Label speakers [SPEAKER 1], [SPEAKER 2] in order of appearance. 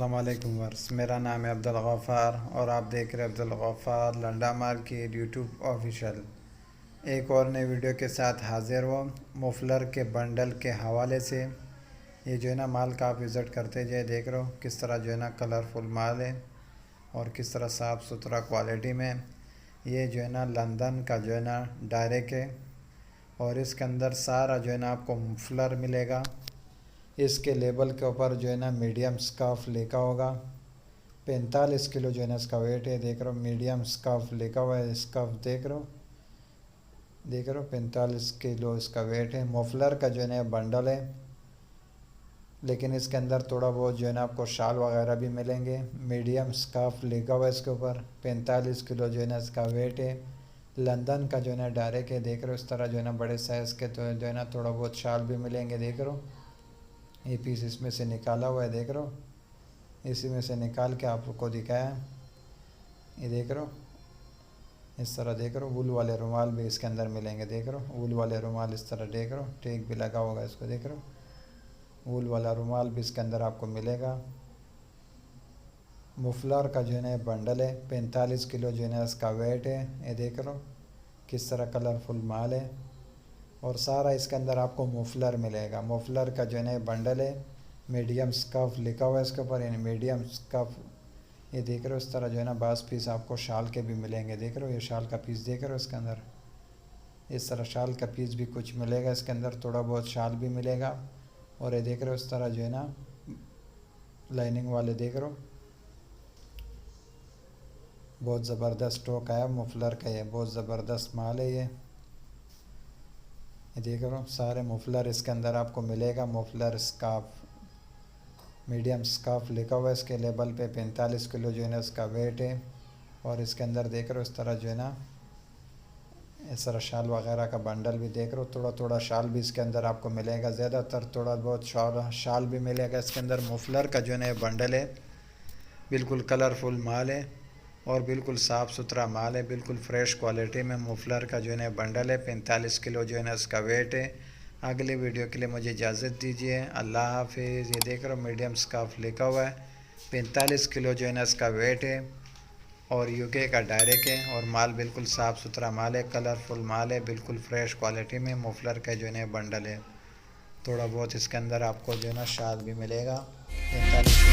[SPEAKER 1] अस्सलाम वालेकुम वर्स, मेरा नाम है अब्दुल गफ़ार और आप देख रहे हैं Abdul Gaffar Landa market YouTube official. एक और नई वीडियो के साथ हाज़िर हो मुफलर के बंडल के हवाले से। ये जो है ना माल का आप विज़िट करते जाए, देख रहे हो किस तरह जो है ना कलरफुल माल है और किस तरह साफ़ सुथरा क्वालिटी में। ये जो है ना लंदन का जो है ना डायरेक्ट है और इसके अंदर सारा जो है ना आपको मुफलर मिलेगा। इसके लेबल के ऊपर जो है ना मीडियम स्कार्फ लिखा होगा। 45 किलो जो है ना इसका वेट है, देख रहे हो मीडियम स्कार्फ लिखा हुआ है। स्कार्फ देख रहे हो 45 किलो इसका वेट है। मफलर का जो है ना बंडल है, लेकिन इसके अंदर थोड़ा बहुत जो है ना आपको शाल वगैरह भी मिलेंगे। मीडियम स्कार्फ लिखा हुआ है इसके ऊपर। 45 किलो जो है ना इसका वेट है। लंदन का जो है ना डायरेक्ट है, देख रहे हो इस तरह जो है ना बड़े साइज़ के तो जो है ना थोड़ा बहुत शाल भी मिलेंगे। देख रहे हो ये पीस इसमें से निकाला हुआ है, देख रहे हो इसी में से निकाल के आपको दिखाया। ये देख रहे हो इस तरह, देख रहे हो वूल वाले रुमाल भी इसके अंदर मिलेंगे। देख रहे हो वूल वाले रुमाल इस तरह, देख रहे हो टेक भी लगा होगा इसको। देख रहे हो वूल वाला रुमाल भी इसके अंदर आपको मिलेगा। मुफलर का जो है ना बंडल है, 45 किलो जो है ना इसका वेट है। ये देख रहे हो किस तरह कलरफुल माल है और सारा इसके अंदर आपको मुफलर मिलेगा। मुफलर का जो है ना बंडल है, मीडियम स्कार्फ लिखा हुआ है इसके ऊपर, यानी मीडियम स्कार्फ। ये देख रहे हो इस तरह जो है ना बास पीस आपको शाल के भी मिलेंगे। देख रहे हो ये शाल का पीस, देख रहे हो इसके अंदर इस तरह शाल का पीस भी कुछ मिलेगा इसके अंदर, थोड़ा बहुत शाल भी मिलेगा। और ये देख रहे हो इस तरह जो है ना लाइनिंग वाले, देख रहे हो बहुत ज़बरदस्त स्टॉक आया मुफलर का। ये बहुत ज़बरदस्त माल है ये देख रहे हो सारे मुफलर इसके अंदर आपको मिलेगा। मुफलर स्कार्फ, मीडियम स्कार्फ लिखा हुआ है इसके लेबल पे। 45 किलो जो है ना इसका वेट है और इसके अंदर देख रहे हो इस तरह जो है ना इस तरह शाल वगैरह का बंडल भी देख रहे हो। थोड़ा थोड़ा शाल भी इसके अंदर आपको मिलेगा, ज़्यादातर थोड़ा बहुत शाल भी मिलेगा इसके अंदर। मुफलर का जो है ना बंडल है, बिल्कुल कलरफुल माल है और बिल्कुल साफ़ सुथरा माल है, बिल्कुल फ्रेश क्वालिटी में मुफलर का जो है ना बंडल है। 45 किलो जो है ना इसका वेट है। अगले वीडियो के लिए मुझे इजाज़त दीजिए, अल्लाह हाफिज़। ये देख रहे हो मीडियम स्कार्फ लिखा हुआ है, 45 किलो जो है ना इसका वेट है और यूके का डायरेक्ट है और माल बिल्कुल साफ़ सुथरा माल है, कलरफुल माल है, बिल्कुल फ्रेश क्वालिटी में मुफलर का जो है ना बंडल है। थोड़ा बहुत इसके अंदर आपको जो है ना शाल भी मिलेगा। 45